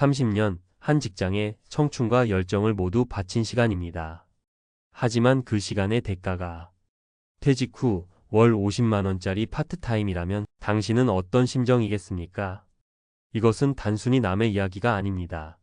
30년 한 직장에 청춘과 열정을 모두 바친 시간입니다. 하지만 그 시간의 대가가 퇴직 후 월 50만 원짜리 파트타임이라면 당신은 어떤 심정이겠습니까? 이것은 단순히 남의 이야기가 아닙니다.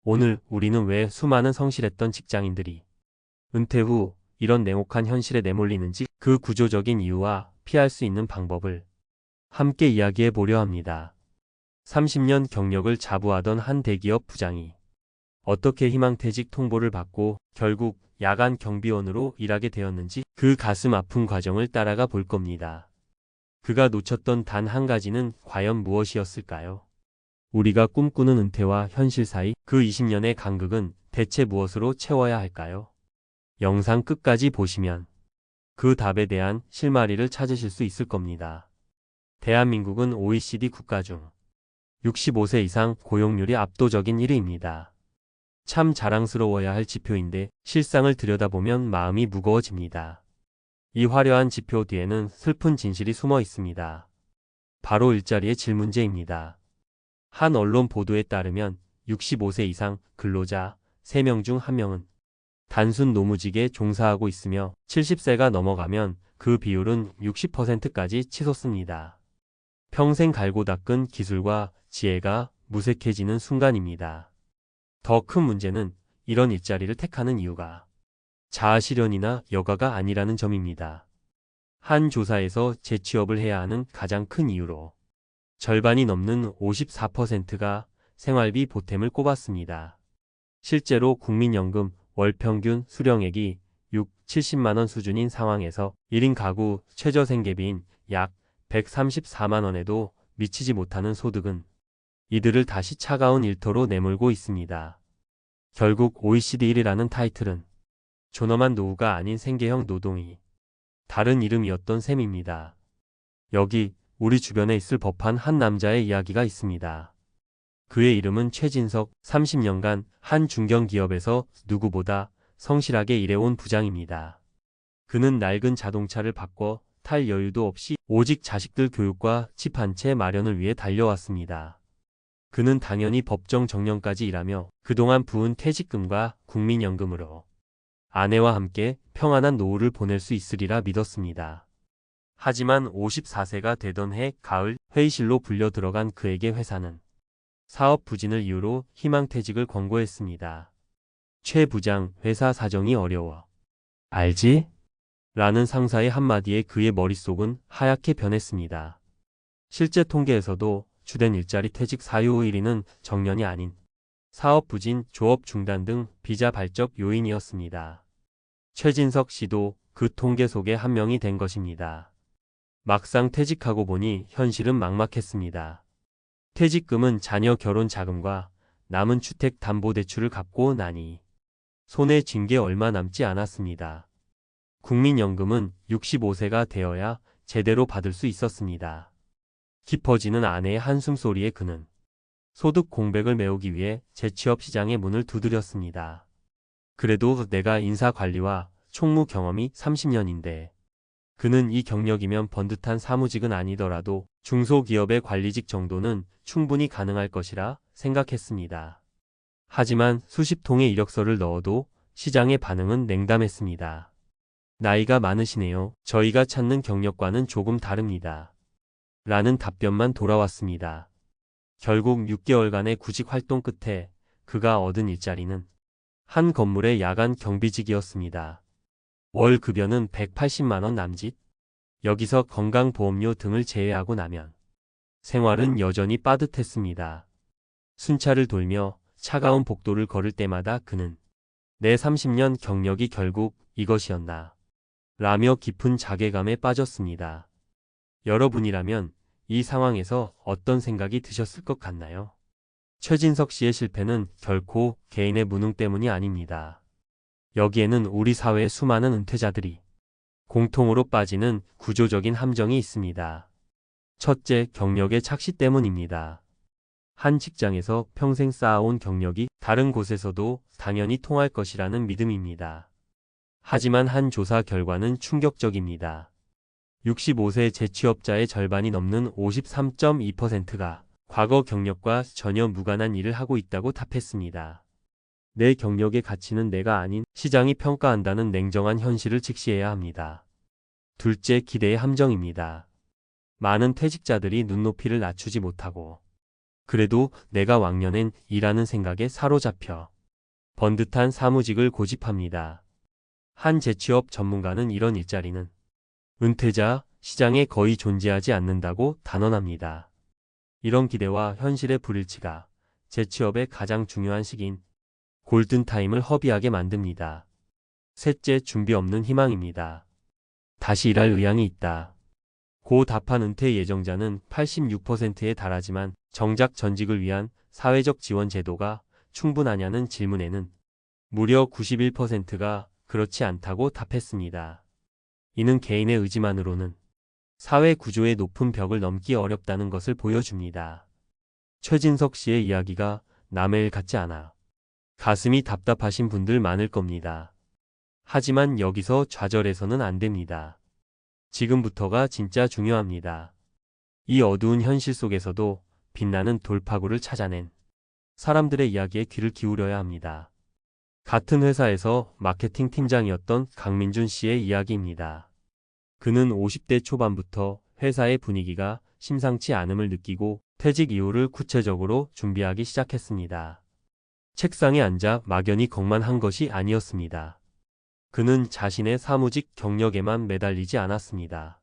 오늘 우리는 왜 수많은 성실했던 직장인들이 은퇴 후 이런 냉혹한 현실에 내몰리는지, 그 구조적인 이유와 피할 수 있는 방법을 함께 이야기해 보려 합니다. 30년 경력을 자부하던 한 대기업 부장이 어떻게 희망퇴직 통보를 받고 결국 야간 경비원으로 일하게 되었는지, 그 가슴 아픈 과정을 따라가 볼 겁니다. 그가 놓쳤던 단 한 가지는 과연 무엇이었을까요? 우리가 꿈꾸는 은퇴와 현실 사이 그 20년의 간극은 대체 무엇으로 채워야 할까요? 영상 끝까지 보시면 그 답에 대한 실마리를 찾으실 수 있을 겁니다. 대한민국은 OECD 국가 중 65세 이상 고용률이 압도적인 1위입니다. 참 자랑스러워야 할 지표인데 실상을 들여다보면 마음이 무거워집니다. 이 화려한 지표 뒤에는 슬픈 진실이 숨어 있습니다. 바로 일자리의 질 문제입니다. 한 언론 보도에 따르면 65세 이상 근로자 3명 중 1명은 단순 노무직에 종사하고 있으며 70세가 넘어가면 그 비율은 60%까지 치솟습니다. 평생 갈고 닦은 기술과 지혜가 무색해지는 순간입니다. 더 큰 문제는 이런 일자리를 택하는 이유가 자아실현이나 여가가 아니라는 점입니다. 한 조사에서 재취업을 해야 하는 가장 큰 이유로 절반이 넘는 54%가 생활비 보탬을 꼽았습니다. 실제로 국민연금 월평균 수령액이 70만 원 수준인 상황에서 1인 가구 최저생계비인 약 134만 원에도 미치지 못하는 소득은 이들을 다시 차가운 일터로 내몰고 있습니다. 결국 OECD 1위라는 타이틀은 존엄한 노후가 아닌 생계형 노동이 다른 이름이었던 셈입니다. 여기 우리 주변에 있을 법한 한 남자의 이야기가 있습니다. 그의 이름은 최진석, 30년간 한 중견기업에서 누구보다 성실하게 일해온 부장입니다. 그는 낡은 자동차를 바꿔 탈 여유도 없이 오직 자식들 교육과 집 한 채 마련을 위해 달려왔습니다. 그는 당연히 법정 정년까지 일하며 그동안 부은 퇴직금과 국민연금으로 아내와 함께 평안한 노후를 보낼 수 있으리라 믿었습니다. 하지만 54세가 되던 해 가을, 회의실로 불려 들어간 그에게 회사는 사업 부진을 이유로 희망퇴직을 권고했습니다. 최 부장, 회사 사정이 어려워. 알지? 라는 상사의 한마디에 그의 머릿속은 하얗게 변했습니다. 실제 통계에서도 주된 일자리 퇴직 사유 1위는 정년이 아닌 사업 부진, 조업 중단 등 비자발적 요인이었습니다. 최진석 씨도 그 통계 속의 한 명이 된 것입니다. 막상 퇴직하고 보니 현실은 막막했습니다. 퇴직금은 자녀 결혼 자금과 남은 주택 담보대출을 갚고 나니 손에 쥔 게 얼마 남지 않았습니다. 국민연금은 65세가 되어야 제대로 받을 수 있었습니다. 깊어지는 아내의 한숨소리에 그는 소득 공백을 메우기 위해 재취업 시장의 문을 두드렸습니다. 그래도 내가 인사관리와 총무 경험이 30년인데 그는 이 경력이면 번듯한 사무직은 아니더라도 중소기업의 관리직 정도는 충분히 가능할 것이라 생각했습니다. 하지만 수십 통의 이력서를 넣어도 시장의 반응은 냉담했습니다. 나이가 많으시네요. 저희가 찾는 경력과는 조금 다릅니다. 라는 답변만 돌아왔습니다. 결국 6개월간의 구직 활동 끝에 그가 얻은 일자리는 한 건물의 야간 경비직이었습니다. 월 급여는 180만 원 남짓. 여기서 건강보험료 등을 제외하고 나면 생활은 여전히 빠듯했습니다. 순찰을 돌며 차가운 복도를 걸을 때마다 그는 내 30년 경력이 결국 이것이었나 라며 깊은 자괴감에 빠졌습니다. 여러분이라면 이 상황에서 어떤 생각이 드셨을 것 같나요? 최진석 씨의 실패는 결코 개인의 무능 때문이 아닙니다. 여기에는 우리 사회의 수많은 은퇴자들이 공통으로 빠지는 구조적인 함정이 있습니다. 첫째, 경력의 착시 때문입니다. 한 직장에서 평생 쌓아온 경력이 다른 곳에서도 당연히 통할 것이라는 믿음입니다. 하지만 한 조사 결과는 충격적입니다. 65세 재취업자의 절반이 넘는 53.2%가 과거 경력과 전혀 무관한 일을 하고 있다고 답했습니다. 내 경력의 가치는 내가 아닌 시장이 평가한다는 냉정한 현실을 직시해야 합니다. 둘째, 기대의 함정입니다. 많은 퇴직자들이 눈높이를 낮추지 못하고 그래도 내가 왕년엔 일하는 생각에 사로잡혀 번듯한 사무직을 고집합니다. 한 재취업 전문가는 이런 일자리는 은퇴자 시장에 거의 존재하지 않는다고 단언합니다. 이런 기대와 현실의 불일치가 재취업의 가장 중요한 시기인 골든타임을 허비하게 만듭니다. 셋째, 준비 없는 희망입니다. 다시 일할 의향이 있다. 고 답한 은퇴 예정자는 86%에 달하지만 정작 전직을 위한 사회적 지원 제도가 충분하냐는 질문에는 무려 91%가 그렇지 않다고 답했습니다. 이는 개인의 의지만으로는 사회 구조의 높은 벽을 넘기 어렵다는 것을 보여줍니다. 최진석 씨의 이야기가 남의 일 같지 않아 가슴이 답답하신 분들 많을 겁니다. 하지만 여기서 좌절해서는 안 됩니다. 지금부터가 진짜 중요합니다. 이 어두운 현실 속에서도 빛나는 돌파구를 찾아낸 사람들의 이야기에 귀를 기울여야 합니다. 같은 회사에서 마케팅 팀장이었던 강민준 씨의 이야기입니다. 그는 50대 초반부터 회사의 분위기가 심상치 않음을 느끼고 퇴직 이후를 구체적으로 준비하기 시작했습니다. 책상에 앉아 막연히 걱만한 것이 아니었습니다. 그는 자신의 사무직 경력에만 매달리지 않았습니다.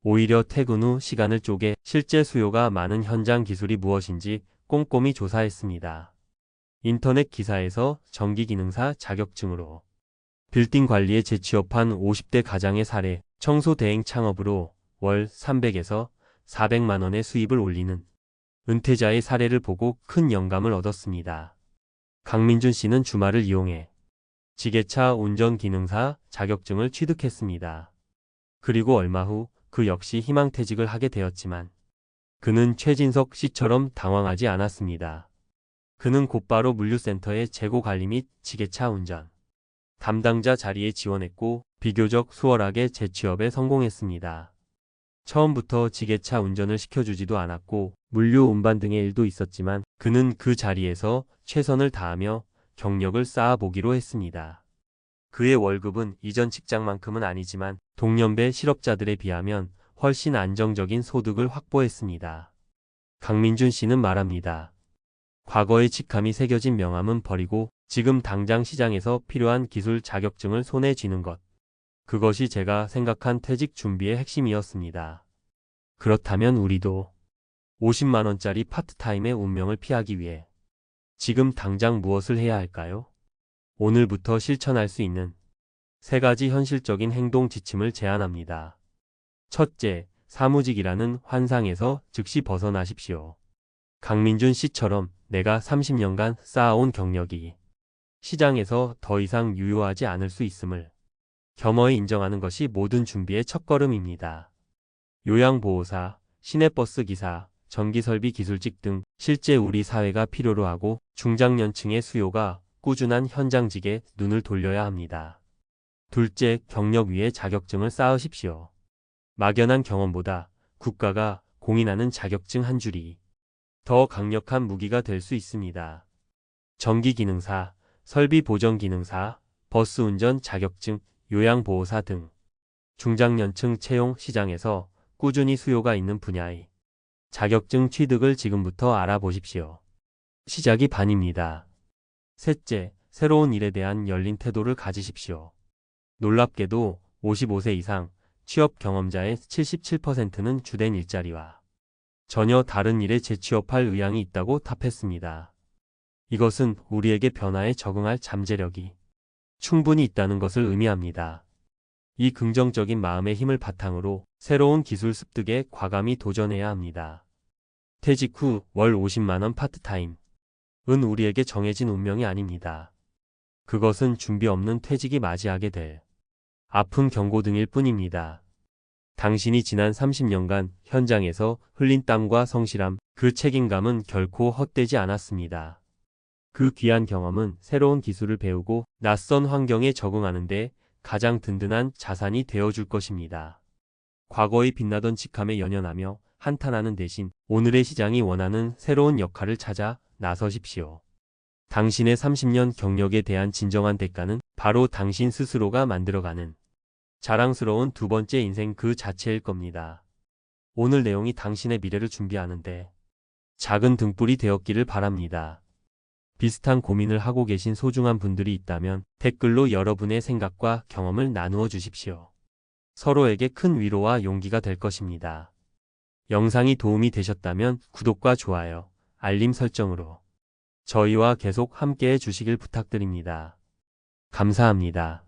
오히려 퇴근 후 시간을 쪼개 실제 수요가 많은 현장 기술이 무엇인지 꼼꼼히 조사했습니다. 인터넷 기사에서 전기기능사 자격증으로 빌딩 관리에 재취업한 50대 가장의 사례, 청소 대행 창업으로 월 300에서 400만 원의 수입을 올리는 은퇴자의 사례를 보고 큰 영감을 얻었습니다. 강민준 씨는 주말을 이용해 지게차 운전기능사 자격증을 취득했습니다. 그리고 얼마 후 그 역시 희망퇴직을 하게 되었지만 그는 최진석 씨처럼 당황하지 않았습니다. 그는 곧바로 물류센터의 재고 관리 및 지게차 운전 담당자 자리에 지원했고 비교적 수월하게 재취업에 성공했습니다. 처음부터 지게차 운전을 시켜주지도 않았고 물류 운반 등의 일도 있었지만 그는 그 자리에서 최선을 다하며 경력을 쌓아보기로 했습니다. 그의 월급은 이전 직장만큼은 아니지만 동년배 실업자들에 비하면 훨씬 안정적인 소득을 확보했습니다. 강민준 씨는 말합니다. 과거의 직함이 새겨진 명함은 버리고 지금 당장 시장에서 필요한 기술 자격증을 손에 쥐는 것. 그것이 제가 생각한 퇴직 준비의 핵심이었습니다. 그렇다면 우리도 50만 원짜리 파트타임의 운명을 피하기 위해 지금 당장 무엇을 해야 할까요? 오늘부터 실천할 수 있는 3가지 현실적인 행동 지침을 제안합니다. 첫째, 사무직이라는 환상에서 즉시 벗어나십시오. 강민준 씨처럼 내가 30년간 쌓아온 경력이 시장에서 더 이상 유효하지 않을 수 있음을 겸허히 인정하는 것이 모든 준비의 첫걸음입니다. 요양보호사, 시내버스 기사, 전기설비 기술직 등 실제 우리 사회가 필요로 하고 중장년층의 수요가 꾸준한 현장직에 눈을 돌려야 합니다. 둘째, 경력 위에 자격증을 쌓으십시오. 막연한 경험보다 국가가 공인하는 자격증 한 줄이 더 강력한 무기가 될 수 있습니다. 전기기능사, 설비보정기능사, 버스운전 자격증, 요양보호사 등 중장년층 채용 시장에서 꾸준히 수요가 있는 분야의 자격증 취득을 지금부터 알아보십시오. 시작이 반입니다. 셋째, 새로운 일에 대한 열린 태도를 가지십시오. 놀랍게도 55세 이상 취업 경험자의 77%는 주된 일자리와 전혀 다른 일에 재취업할 의향이 있다고 답했습니다. 이것은 우리에게 변화에 적응할 잠재력이 충분히 있다는 것을 의미합니다. 이 긍정적인 마음의 힘을 바탕으로 새로운 기술 습득에 과감히 도전해야 합니다. 퇴직 후 월 50만 원 파트타임 은 우리에게 정해진 운명이 아닙니다. 그것은 준비 없는 퇴직이 맞이하게 될 아픈 경고등일 뿐입니다. 당신이 지난 30년간 현장에서 흘린 땀과 성실함, 그 책임감은 결코 헛되지 않았습니다. 그 귀한 경험은 새로운 기술을 배우고 낯선 환경에 적응하는 데 가장 든든한 자산이 되어줄 것입니다. 과거의 빛나던 직함에 연연하며 한탄하는 대신 오늘의 시장이 원하는 새로운 역할을 찾아 나서십시오. 당신의 30년 경력에 대한 진정한 대가는 바로 당신 스스로가 만들어가는 자랑스러운 두 번째 인생 그 자체일 겁니다. 오늘 내용이 당신의 미래를 준비하는데 작은 등불이 되었기를 바랍니다. 비슷한 고민을 하고 계신 소중한 분들이 있다면 댓글로 여러분의 생각과 경험을 나누어 주십시오. 서로에게 큰 위로와 용기가 될 것입니다. 영상이 도움이 되셨다면 구독과 좋아요, 알림 설정으로 저희와 계속 함께해 주시길 부탁드립니다. 감사합니다.